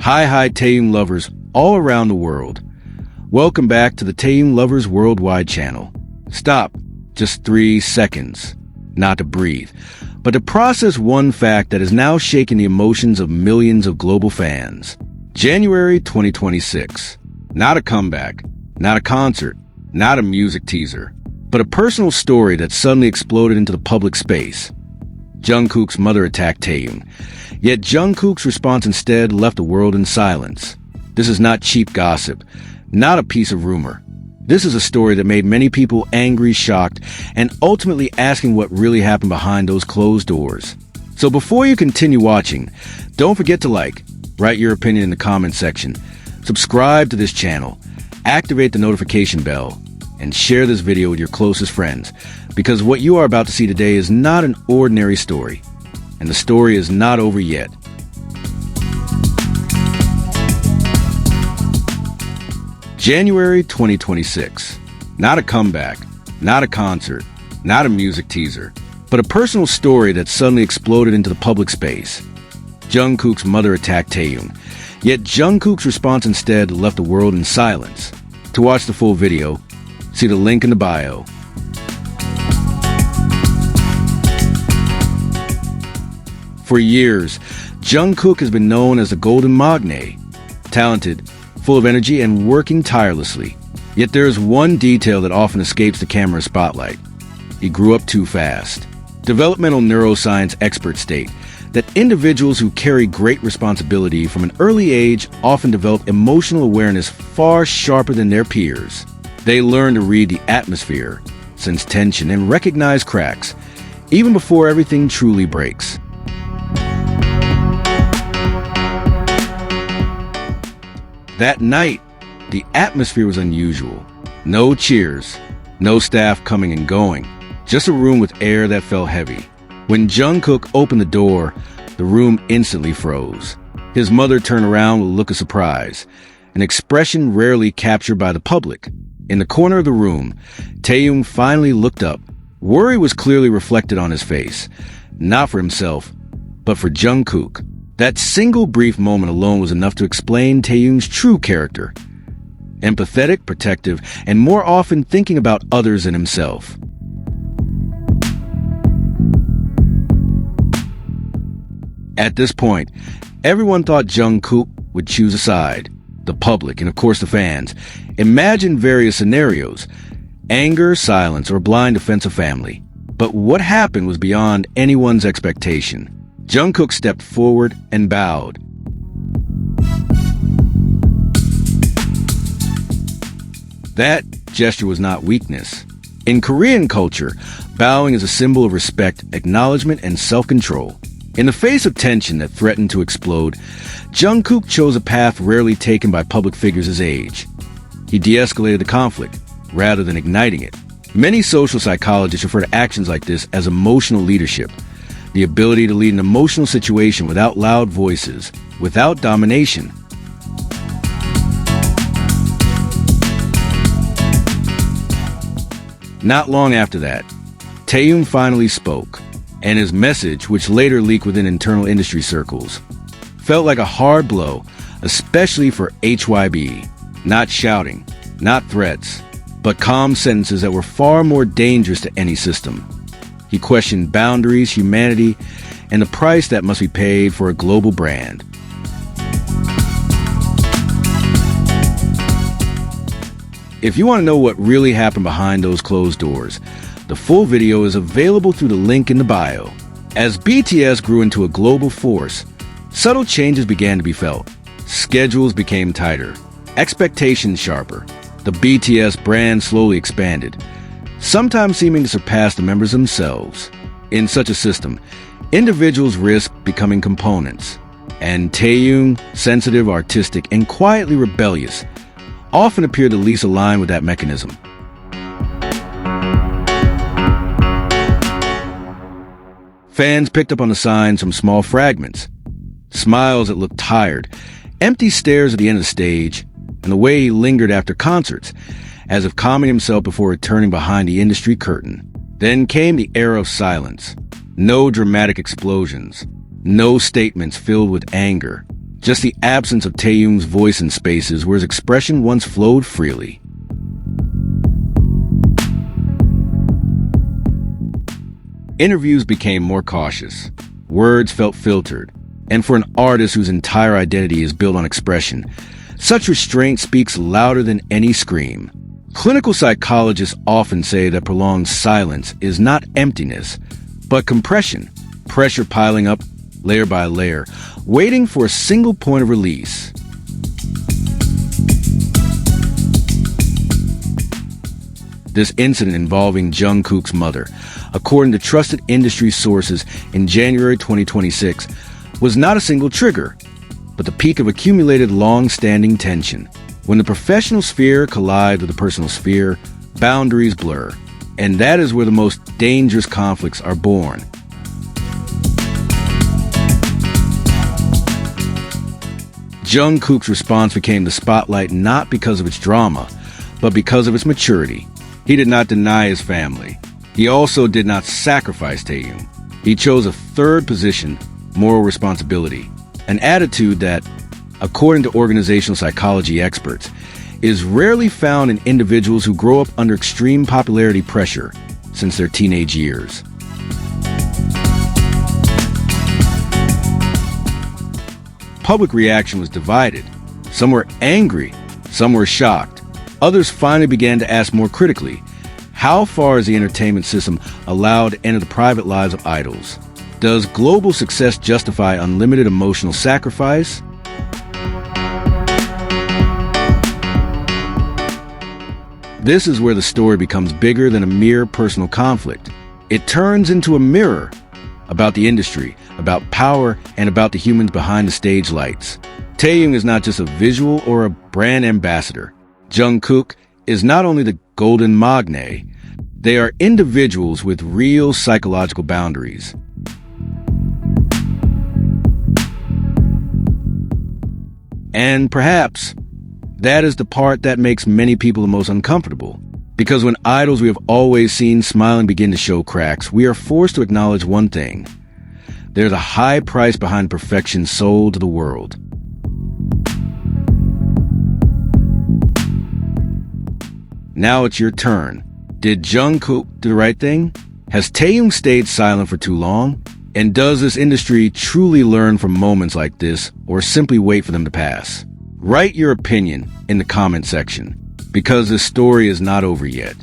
Hi Taehyung lovers all around the world. Welcome back to the Taehyung Lovers Worldwide channel. Stop just 3 seconds, not to breathe, but to process one fact that has now shaken the emotions of millions of global fans. January 2026. Not a comeback, not a concert, not a music teaser, but a personal story that suddenly exploded into the public space. Jungkook's mother attacked Taehyung, yet Jungkook's response instead left the world in silence. This is not cheap gossip, not a piece of rumor. This is a story that made many people angry, shocked, and ultimately asking what really happened behind those closed doors. So before you continue watching, don't forget to write your opinion in the comment section, subscribe to this channel, activate the notification bell, and share this video with your closest friends, because what you are about to see today is not an ordinary story, and the story is not over yet. January 2026. Not a comeback, not a concert, not a music teaser, but a personal story that suddenly exploded into the public space. Jungkook's mother attacked Taehyung, yet Jungkook's response instead left the world in silence. To watch the full video, see the link in the bio. For years, Jungkook has been known as the Golden Magne, talented, full of energy, and working tirelessly. Yet there is one detail that often escapes the camera spotlight. He grew up too fast. Developmental neuroscience experts state that individuals who carry great responsibility from an early age often develop emotional awareness far sharper than their peers. They learn to read the atmosphere, sense tension, and recognize cracks, even before everything truly breaks. That night, the atmosphere was unusual. No cheers, no staff coming and going, just a room with air that felt heavy. When Jungkook opened the door, the room instantly froze. His mother turned around with a look of surprise, an expression rarely captured by the public. In the corner of the room, Taehyung finally looked up. Worry was clearly reflected on his face, not for himself, but for Jungkook. That single brief moment alone was enough to explain Taehyung's true character. Empathetic, protective, and more often thinking about others than himself. At this point, everyone thought Jungkook would choose a side. The public, and of course the fans, imagined various scenarios: anger, silence, or blind defense of family. But what happened was beyond anyone's expectation. Jungkook stepped forward and bowed. That gesture was not weakness. In Korean culture, bowing is a symbol of respect, acknowledgement, and self-control. In the face of tension that threatened to explode, Jungkook chose a path rarely taken by public figures his age. He de-escalated the conflict, rather than igniting it. Many social psychologists refer to actions like this as emotional leadership, the ability to lead an emotional situation without loud voices, without domination. Not long after that, Taehyung finally spoke, and his message, which later leaked within internal industry circles, felt like a hard blow, especially for HYB. Not shouting, not threats, but calm sentences that were far more dangerous to any system. He questioned boundaries, humanity, and the price that must be paid for a global brand. If you want to know what really happened behind those closed doors, the full video is available through the link in the bio. As BTS grew into a global force, subtle changes began to be felt. Schedules became tighter, expectations sharper. The BTS brand slowly expanded, sometimes seeming to surpass the members themselves. In such a system, individuals risk becoming components, and Taehyung, sensitive, artistic, and quietly rebellious, often appeared to least align with that mechanism. Fans picked up on the signs from small fragments: smiles that looked tired, empty stares at the end of the stage, and the way he lingered after concerts, as if calming himself before returning behind the industry curtain. Then came the era of silence. No dramatic explosions. No statements filled with anger. just the absence of Taehyung's voice in spaces where his expression once flowed freely. Interviews became more cautious. Words felt filtered. And for an artist whose entire identity is built on expression, such restraint speaks louder than any scream. Clinical psychologists often say that prolonged silence is not emptiness, but compression, pressure piling up layer by layer, waiting for a single point of release. This incident involving Jungkook's mother, according to trusted industry sources in January 2026, was not a single trigger, but the peak of accumulated long-standing tension. When the professional sphere collides with the personal sphere, boundaries blur, and that is where the most dangerous conflicts are born. Jungkook's response became the spotlight not because of its drama, but because of its maturity. He did not deny his family. He also did not sacrifice Taehyung. He chose a third position, moral responsibility, an attitude that, according to organizational psychology experts, is rarely found in individuals who grow up under extreme popularity pressure since their teenage years. Public reaction was divided. Some were angry, some were shocked. Others finally began to ask more critically, how far is the entertainment system allowed to enter the private lives of idols? Does global success justify unlimited emotional sacrifice? This is where the story becomes bigger than a mere personal conflict. It turns into a mirror about the industry, about power, and about the humans behind the stage lights. Taehyung is not just a visual or a brand ambassador. Jungkook is not only the golden magne, they are individuals with real psychological boundaries. And perhaps that is the part that makes many people the most uncomfortable. Because when idols we have always seen smiling begin to show cracks, we are forced to acknowledge one thing. There's a high price behind perfection sold to the world. Now it's your turn. Did Jungkook do the right thing? Has Taehyung stayed silent for too long? And does this industry truly learn from moments like this, or simply wait for them to pass? Write your opinion in the comment section, because this story is not over yet.